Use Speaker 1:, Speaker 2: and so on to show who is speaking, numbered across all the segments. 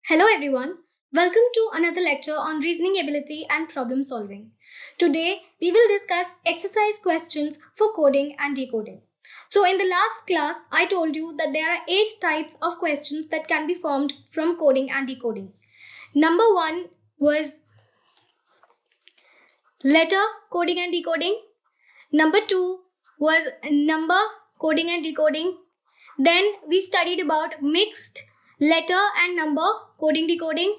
Speaker 1: Hello everyone. Welcome to another lecture on reasoning ability and problem solving. Today we will discuss exercise questions for coding and decoding. So in the last class I told you that there are 8 types of questions that can be formed from coding and decoding. Number 1 was letter coding and decoding. Number 2 was number coding and decoding. Then we studied about mixed letter and number coding decoding.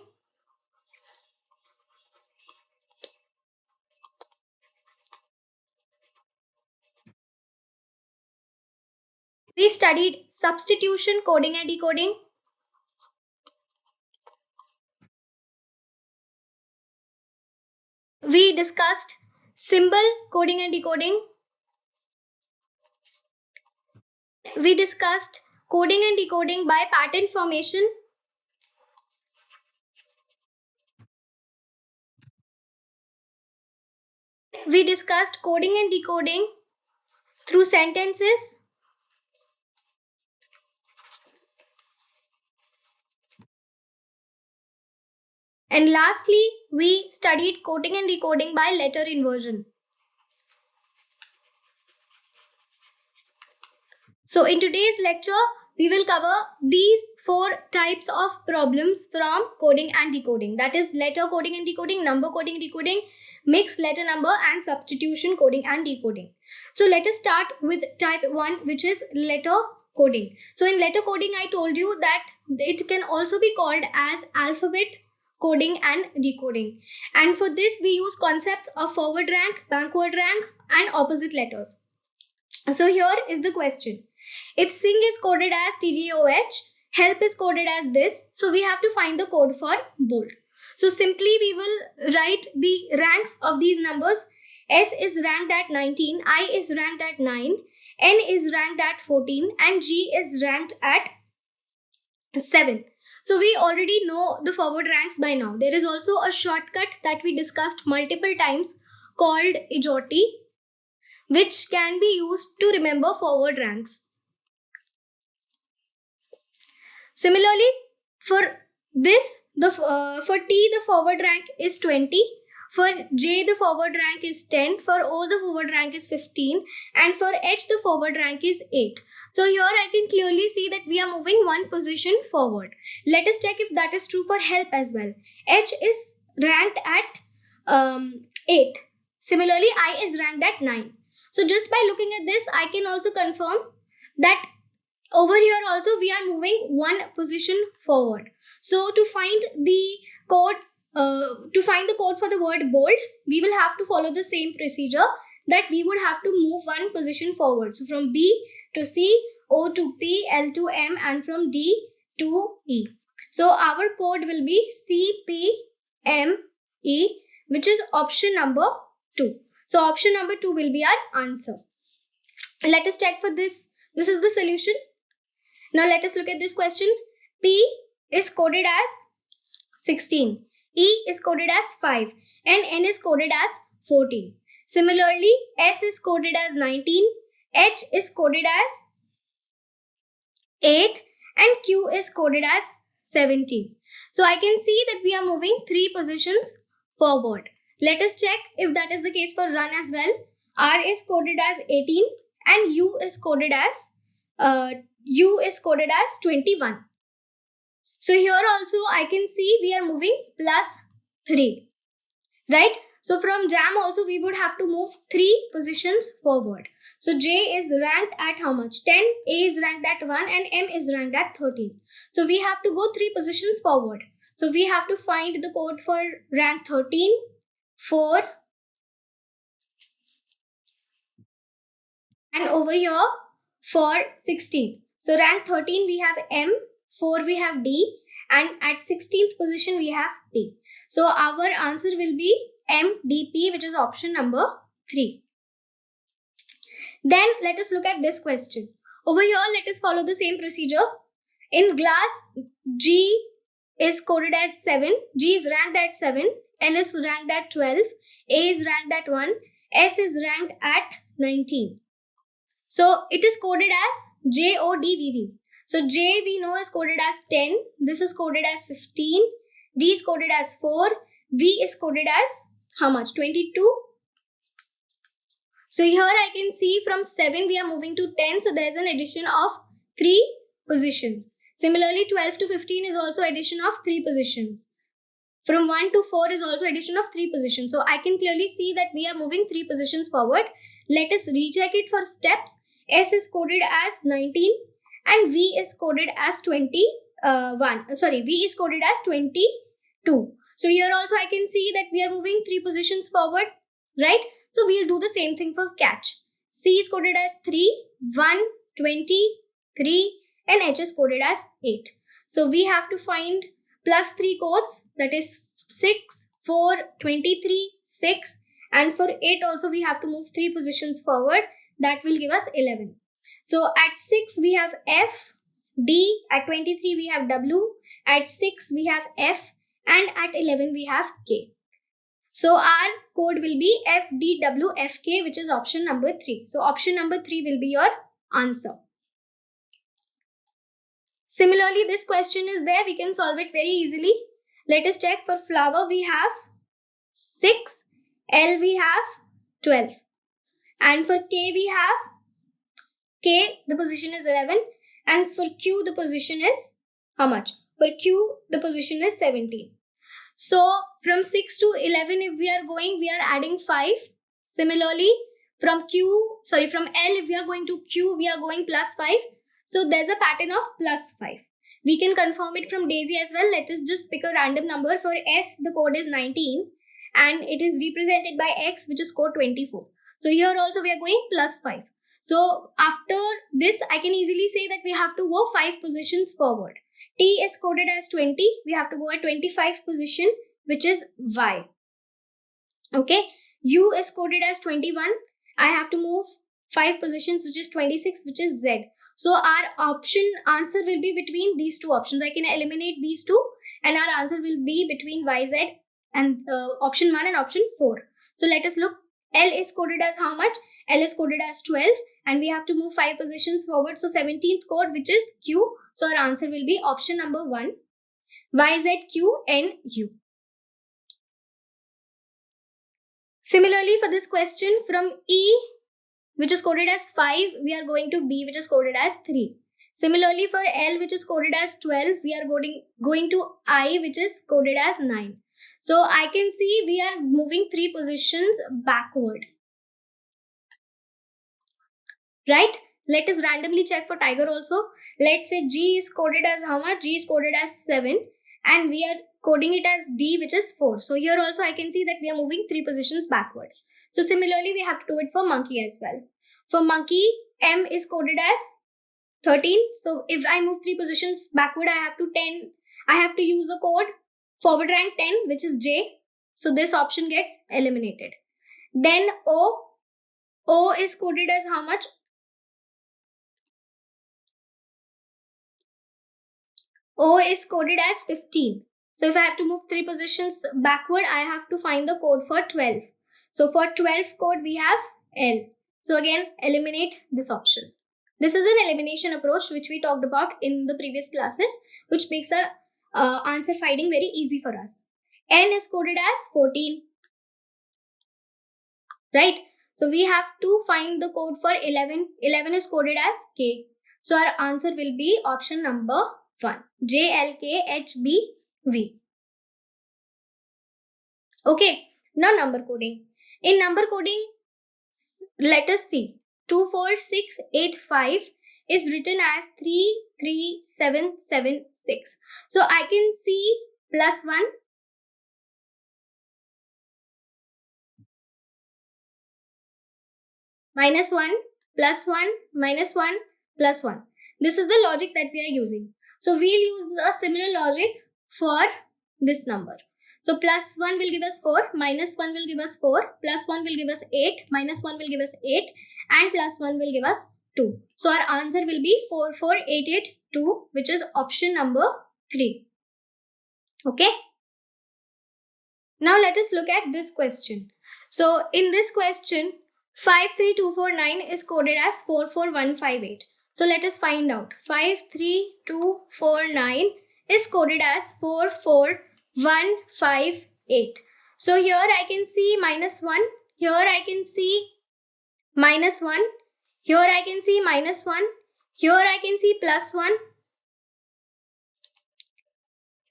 Speaker 1: We studied substitution coding and decoding. We discussed symbol coding and decoding. We discussed coding and decoding by pattern formation. We discussed coding and decoding through sentences. And lastly, we studied coding and decoding by letter inversion. So in today's lecture, we will cover these 4 types of problems from coding and decoding. That is letter coding and decoding, number coding and decoding, mixed letter number, and substitution coding and decoding. So let us start with type 1, which is letter coding. So in letter coding, I told you that it can also be called as alphabet coding and decoding. And for this, we use concepts of forward rank, backward rank, and opposite letters. So here is the question. If sing is coded as TGOH, help is coded as this. So we have to find the code for bold. So simply we will write the ranks of these numbers. S is ranked at 19, I is ranked at 9, N is ranked at 14, and G is ranked at 7. So we already know the forward ranks by now. There is also a shortcut that we discussed multiple times called Ijoti, which can be used to remember forward ranks. Similarly, for this, for T the forward rank is 20, for J the forward rank is 10, for O the forward rank is 15, and for H the forward rank is 8. So here I can clearly see that we are moving one position forward. Let us check if that is true for help as well. H is ranked at 8. Similarly, I is ranked at 9. So just by looking at this, I can also confirm that over here also we are moving one position forward. So to find the code for the word bold, we will have to follow the same procedure, that we would have to move one position forward. So from B to C, O to P, L to M, and from D to E. So our code will be CPME, which is option number 2. So option number 2 will be our answer. Let us check for this. This is the solution. Now let us look at this question. P is coded as 16. E is coded as 5. And N is coded as 14. Similarly, S is coded as 19. H is coded as 8. And Q is coded as 17. So I can see that we are moving 3 positions forward. Let us check if that is the case for run as well. R is coded as 18 and U is coded as 21. So here also I can see we are moving plus 3. Right? So from jam also we would have to move 3 positions forward. So J is ranked at how much? 10, A is ranked at 1, and M is ranked at 13. So we have to go 3 positions forward. So we have to find the code for rank 13, 4, and over here for 16. So rank 13 we have M, 4 we have D, and at 16th position we have P. So our answer will be MDP, which is option number 3. Then let us look at this question. Over here, let us follow the same procedure. In glass, G is coded as 7. G is ranked at 7. N is ranked at 12. A is ranked at 1. S is ranked at 19. So it is coded as JODVV. So J we know is coded as 10. This is coded as 15. D is coded as 4. V is coded as how much? 22. So here I can see from 7 we are moving to 10. So there's an addition of 3 positions. Similarly, 12 to 15 is also addition of 3 positions. From 1 to 4 is also addition of 3 positions. So I can clearly see that we are moving 3 positions forward. Let us recheck it for steps. S is coded as 19 and V is coded as 21. V is coded as 22. So here also I can see that we are moving 3 positions forward, right? So we'll do the same thing for catch. C is coded as 3, 1, 20, 3 and H is coded as 8. So we have to find plus 3 codes, that is 6, 4, 23, 6, and for 8 also we have to move 3 positions forward. That will give us 11. So at 6 we have F, D, at 23 we have W, at 6 we have F, and at 11 we have K. So our code will be FDWFK, which is option number 3. So option number 3 will be your answer. Similarly, this question is there. We can solve it very easily. Let us check. For flower, we have 6. L, we have 12. And for K, we have K, the position is 11. And for Q, the position is how much? For Q, the position is 17. So from 6 to 11, if we are going, we are adding 5. Similarly, from L, if we are going to Q, we are going plus 5. So there's a pattern of plus 5. We can confirm it from Daisy as well. Let us just pick a random number. For S, the code is 19 and it is represented by X, which is code 24. So here also we are going plus 5. So after this, I can easily say that we have to go 5 positions forward. T is coded as 20. We have to go at 25 position, which is Y. Okay. U is coded as 21. I have to move 5 positions, which is 26, which is Z. So our answer will be between these two options. I can eliminate these two and our answer will be between YZ and option 1 and option 4. So let us look. L is coded as how much? L is coded as 12 and we have to move 5 positions forward. So 17th code, which is Q. So our answer will be option number 1. YZQNU. Similarly, for this question, from E, which is coded as 5, we are going to B, which is coded as 3. Similarly, for L, which is coded as 12, we are going to I, which is coded as 9. So I can see we are moving 3 positions backward. Right? Let us randomly check for tiger also. Let's say G is coded as how much? G is coded as 7 and we are coding it as D, which is 4. So here also I can see that we are moving 3 positions backward. So similarly, we have to do it for monkey as well. For monkey, M is coded as 13. So if I move 3 positions backward, I have to use the code forward rank 10, which is J. So this option gets eliminated. Then O is coded as how much? O is coded as 15. So if I have to move 3 positions backward, I have to find the code for 12. So for 12 code, we have L. So again, eliminate this option. This is an elimination approach which we talked about in the previous classes, which makes our answer finding very easy for us. N is coded as 14. Right? So we have to find the code for 11. 11 is coded as K. So our answer will be option number 1. JLKHBV. Okay. Now number coding. In number coding, let us see. 24685 is written as 33776. So I can see plus 1. Minus 1, plus 1, minus 1, plus 1. This is the logic that we are using. So we'll use a similar logic for this number. So plus 1 will give us 4, minus 1 will give us 4, plus 1 will give us 8, minus 1 will give us 8, and plus 1 will give us 2. So our answer will be 44882, which is option number 3. Okay. Now let us look at this question. So in this question, 53249 is coded as 44158. So let us find out. 53249 is coded as 44158. So here I can see -1. Here I can see -1. Here I can see -1. Here I can see +1.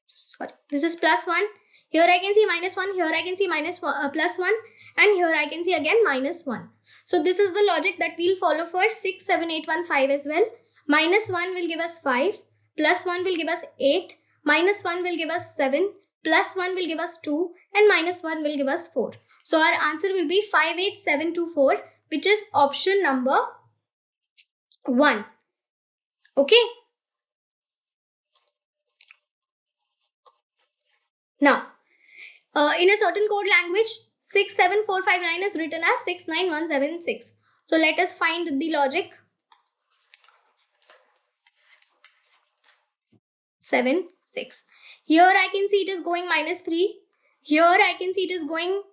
Speaker 1: Sorry, this is +1. Here I can see -1. Here I can see +1. And here I can see again -1. So this is the logic that we'll follow for 6, 7, 8, 1, 5 as well. -1 will give us 5. +1 will give us 8. -1 will give us 7. +1 will give us 2. And -1 will give us 4. So our answer will be 58724, which is option number 1. Okay. Now, in a certain code language, 67459 is written as 69176. So let us find the logic. 7, 6. Here I can see it is going -3. Here I can see it is going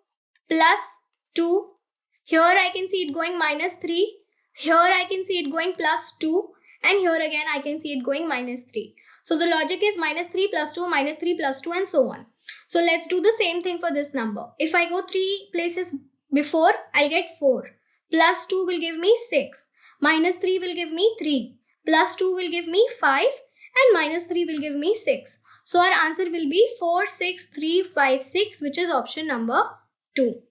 Speaker 1: +2. Here I can see it going -3. Here I can see it going +2. And here again I can see it going -3. So the logic is -3 +2, -3 +2 and so on. So let's do the same thing for this number. If I go 3 places before, I'll get 4. +2 will give me 6. -3 will give me 3. +2 will give me 5. And -3 will give me 6. So our answer will be 46356, which is option number 2.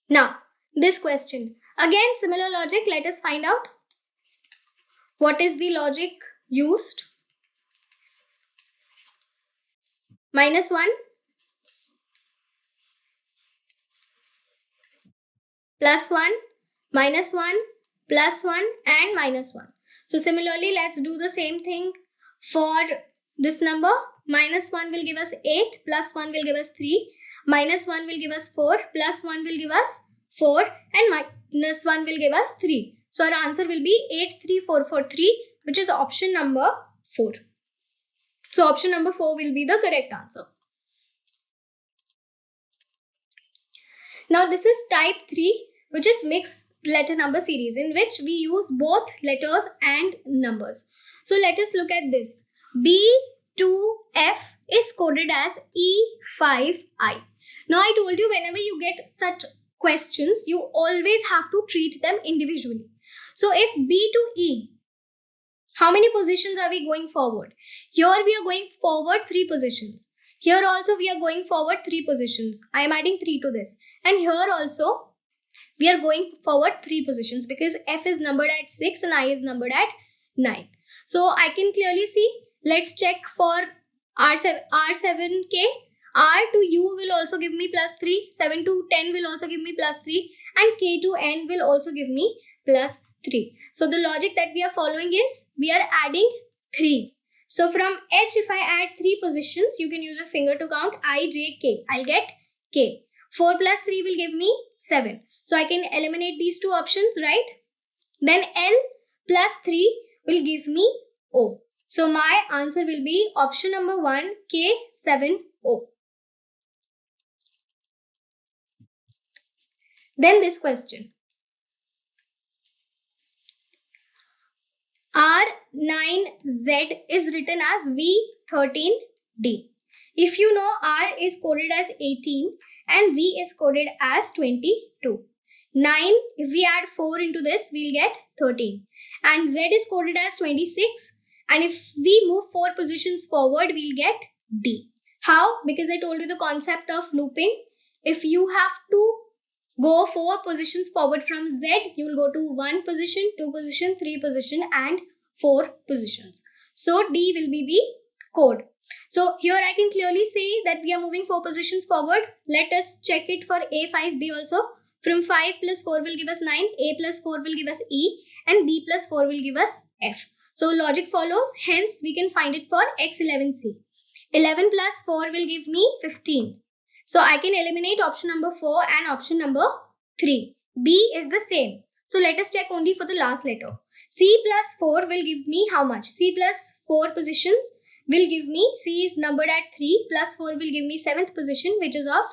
Speaker 1: Now, this question. Again, similar logic. Let us find out what is the logic used. -1, +1, -1, +1 and -1. So similarly, let's do the same thing for this number. -1 will give us 8, +1 will give us 3, -1 will give us 4, +1 will give us 4 and -1 will give us 3. So our answer will be 83443, which is option number 4. So option number 4 will be the correct answer. Now this is type 3, which is mixed letter number series, in which we use both letters and numbers. So let us look at this. B2F is coded as E5I. Now I told you, whenever you get such questions, you always have to treat them individually. So if B to E, how many positions are we going forward? Here we are going forward 3 positions. Here also we are going forward 3 positions. I am adding 3 to this. And here also we are going forward 3 positions, because F is numbered at 6 and I is numbered at 9. So I can clearly see. Let's check for R7K. R to U will also give me +3. 7 to 10 will also give me +3. And K to N will also give me +3. So the logic that we are following is, we are adding 3. So from H, if I add 3 positions, you can use your finger to count I, J, K. I'll get K. 4 plus 3 will give me 7. So I can eliminate these 2 options, right? Then L plus 3 will give me O. So my answer will be option number 1, K7O. Then this question. R9Z is written as V13D. If you know, R is coded as 18 and V is coded as 22. 9, if we add 4 into this, we'll get 13. And Z is coded as 26. And if we move 4 positions forward, we'll get D. How? Because I told you the concept of looping. If you have to go 4 positions forward from Z, you will go to 1 position, 2 position, 3 position and 4 positions. So D will be the code. So here I can clearly say that we are moving 4 positions forward. Let us check it for A5B also. From 5 plus 4 will give us 9, A plus 4 will give us E and B plus 4 will give us F. So logic follows, hence we can find it for X11C. 11 plus 4 will give me 15. So I can eliminate option number 4 and option number 3. B is the same. So let us check only for the last letter. C plus 4 will give me how much? C plus 4 positions will give me, C is numbered at 3, plus 4 will give me 7th position, which is of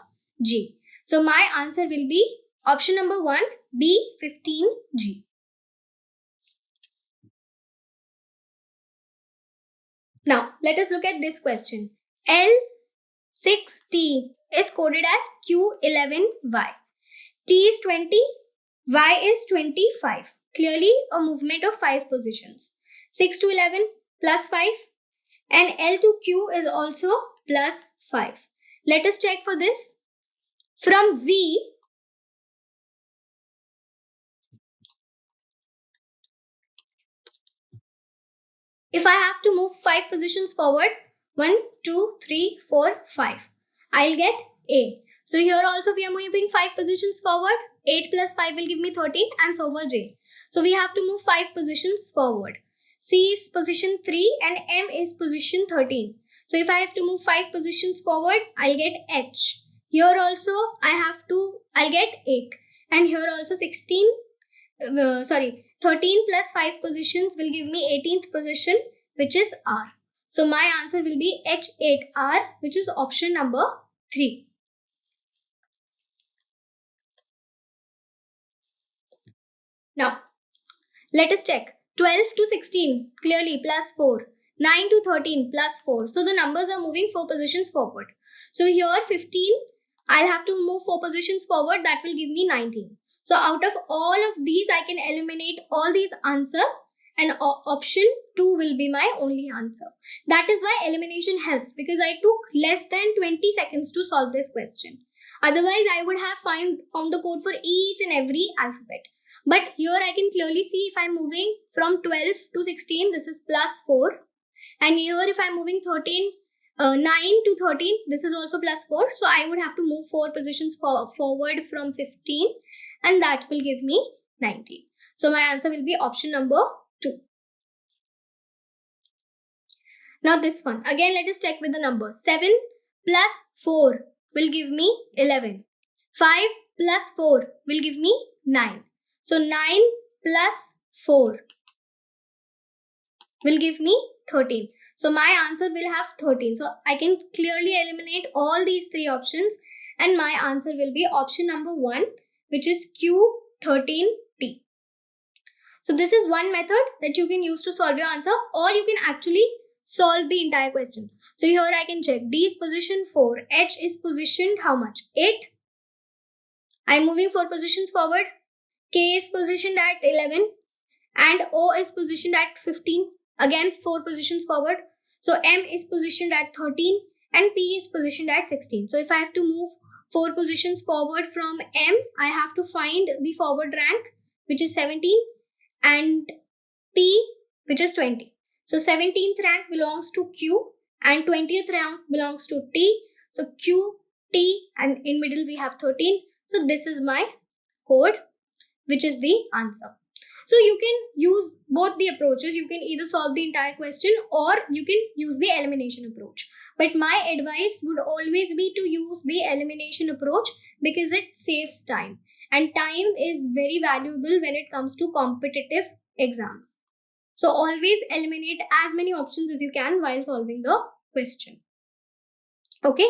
Speaker 1: G. So my answer will be Option number 1, B15G. Now, let us look at this question. L6T is coded as Q11Y. T is 20, Y is 25. Clearly a movement of 5 positions. 6 to 11 plus 5 and L to Q is also plus 5. Let us check for this. From V, if I have to move 5 positions forward, 1, 2, 3, 4, 5, I'll get A. So here also we are moving 5 positions forward. 8 plus 5 will give me 13 and so for J. So we have to move 5 positions forward. C is position 3 and M is position 13. So if I have to move 5 positions forward, I'll get H. Here also I'll get 8. And here also 13 plus 5 positions will give me 18th position, which is R. So my answer will be H8R, which is option number 3. Now, let us check. 12 to 16, clearly plus 4. 9 to 13, plus 4. So the numbers are moving 4 positions forward. So here 15, I'll have to move 4 positions forward. That will give me 19. So out of all of these, I can eliminate all these answers and option 2 will be my only answer. That is why elimination helps, because I took less than 20 seconds to solve this question. Otherwise, I would have found the code for each and every alphabet. But here I can clearly see if I'm moving from 12 to 16, this is plus 4. And here if I'm moving 9 to 13, this is also plus 4. So I would have to move 4 positions forward from 15 and that will give me 19. So my answer will be option number 2. Now this one, again let us check with the numbers. 7 plus 4 will give me 11. 5 plus 4 will give me 9. So 9 plus 4 will give me 13. So my answer will have 13. So I can clearly eliminate all these 3 options and my answer will be option number 1, which is Q13T. So this is one method that you can use to solve your answer, or you can actually solve the entire question. So here I can check. D is position 4. H is positioned how much? 8. I'm moving 4 positions forward. K is positioned at 11 and O is positioned at 15. Again 4 positions forward. So M is positioned at 13 and P is positioned at 16. So if I have to move 4 positions forward from M, I have to find the forward rank, which is 17, and P, which is 20. So 17th rank belongs to Q and 20th rank belongs to T. So Q, T, and in middle we have 13. So this is my code, which is the answer. So you can use both the approaches. You can either solve the entire question or you can use the elimination approach. But my advice would always be to use the elimination approach because it saves time. And time is very valuable when it comes to competitive exams. So always eliminate as many options as you can while solving the question. Okay.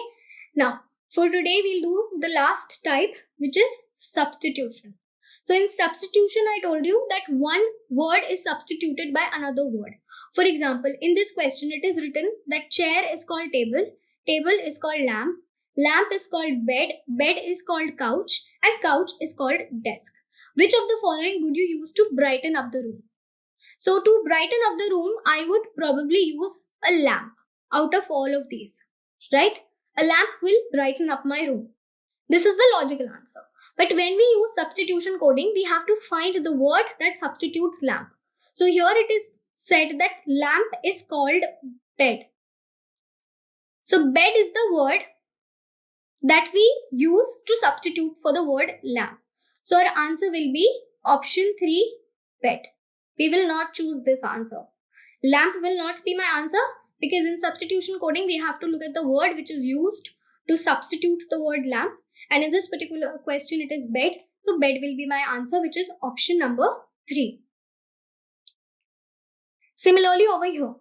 Speaker 1: Now, for today, we'll do the last type, which is substitution. So in substitution, I told you that one word is substituted by another word. For example, in this question, it is written that chair is called table, table is called lamp, lamp is called bed, bed is called couch, and couch is called desk. Which of the following would you use to brighten up the room? So to brighten up the room, I would probably use a lamp out of all of these, right? A lamp will brighten up my room. This is the logical answer. But when we use substitution coding, we have to find the word that substitutes lamp. So here it is said that lamp is called bed. So bed is the word that we use to substitute for the word lamp. So our answer will be option 3, bed. We will not choose this answer. Lamp will not be my answer because in substitution coding, we have to look at the word which is used to substitute the word lamp. And in this particular question, it is bed. So bed will be my answer, which is option number 3. Similarly over here,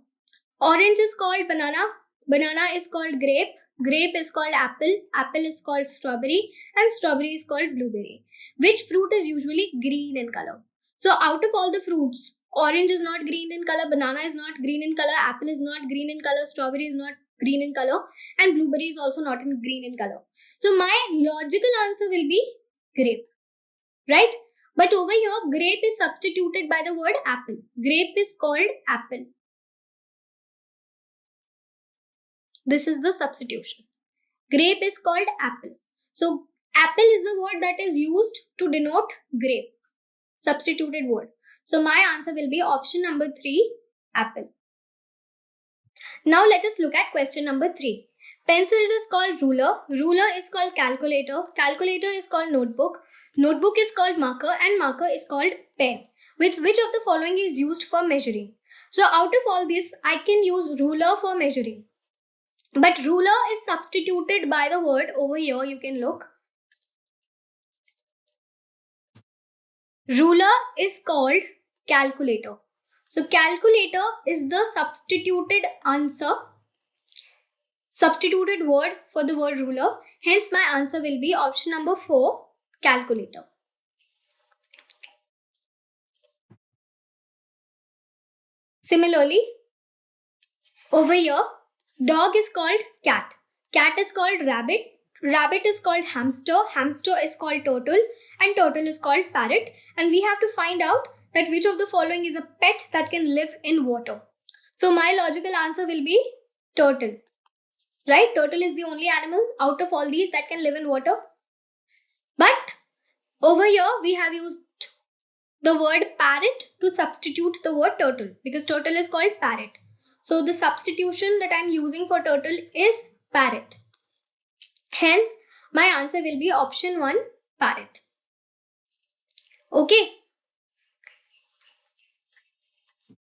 Speaker 1: orange is called banana, banana is called grape, grape is called apple, apple is called strawberry, and strawberry is called blueberry. Which fruit is usually green in color? So out of all the fruits, orange is not green in color, banana is not green in color, apple is not green in color, strawberry is not green in color, and blueberry is also not green in color. So my logical answer will be grape, right? But over here, grape is substituted by the word apple. Grape is called apple. This is the substitution. Grape is called apple. So apple is the word that is used to denote grape. Substituted word. So my answer will be option number 3, apple. Now let us look at question number 3. Pencil is called ruler. Ruler is called calculator. Calculator is called notebook. Notebook is called marker, and marker is called pen. Which of the following is used for measuring? So out of all this, I can use ruler for measuring. But ruler is substituted by the word over here. You can look. Ruler is called calculator. So calculator is the substituted answer, substituted word for the word ruler. Hence my answer will be option number 4, calculator. Similarly, over here, dog is called cat. Cat is called rabbit. Rabbit is called hamster. Hamster is called turtle. And turtle is called parrot. And we have to find out that which of the following is a pet that can live in water. So my logical answer will be turtle. Right? Turtle is the only animal out of all these that can live in water. But over here we have used the word parrot to substitute the word turtle, because turtle is called parrot. So the substitution that I am using for turtle is parrot. Hence my answer will be option 1, parrot. Okay.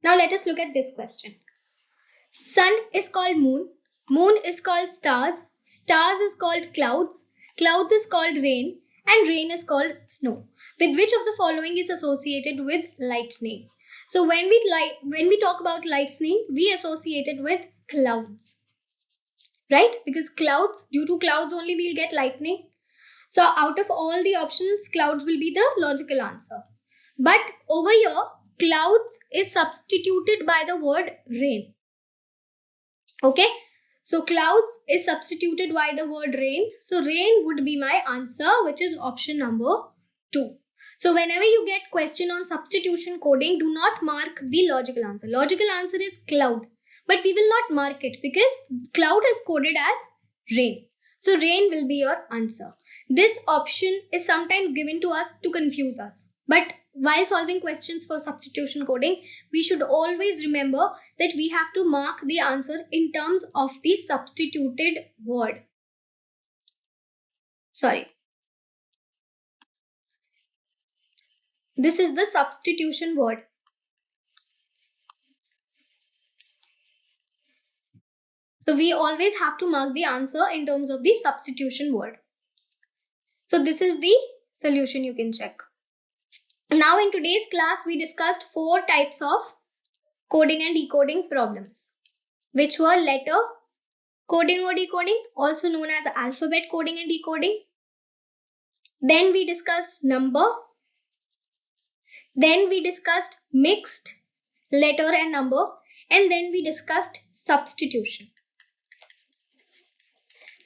Speaker 1: Now let us look at this question. Sun is called moon. Moon is called stars. Stars is called clouds. Clouds is called rain. And rain is called snow. With which of the following is associated with lightning? So when we talk about lightning, we associate it with clouds. Right? Because clouds, due to clouds only we'll get lightning. So out of all the options, clouds will be the logical answer. But over here, clouds is substituted by the word rain. Okay? So clouds is substituted by the word rain. So rain would be my answer, which is option number 2. So whenever you get question on substitution coding, do not mark the logical answer. Logical answer is cloud. But we will not mark it because cloud is coded as rain. So rain will be your answer. This option is sometimes given to us to confuse us. But while solving questions for substitution coding, we should always remember that we have to mark the answer in terms of the substituted word. Sorry. This is the substitution word. So we always have to mark the answer in terms of the substitution word. So this is the solution you can check. Now in today's class, we discussed 4 types of coding and decoding problems, which were letter coding or decoding, also known as alphabet coding and decoding. Then we discussed number. Then we discussed mixed letter and number. And then we discussed substitution.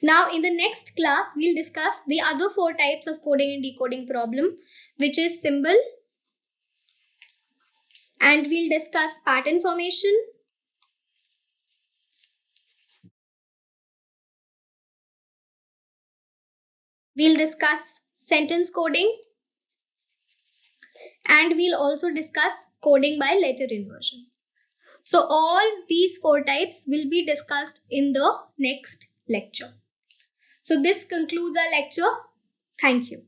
Speaker 1: Now in the next class, we'll discuss the other 4 types of coding and decoding problem, which is symbol. And we'll discuss pattern formation. We'll discuss sentence coding. And we'll also discuss coding by letter inversion. So all these 4 types will be discussed in the next lecture. So this concludes our lecture. Thank you.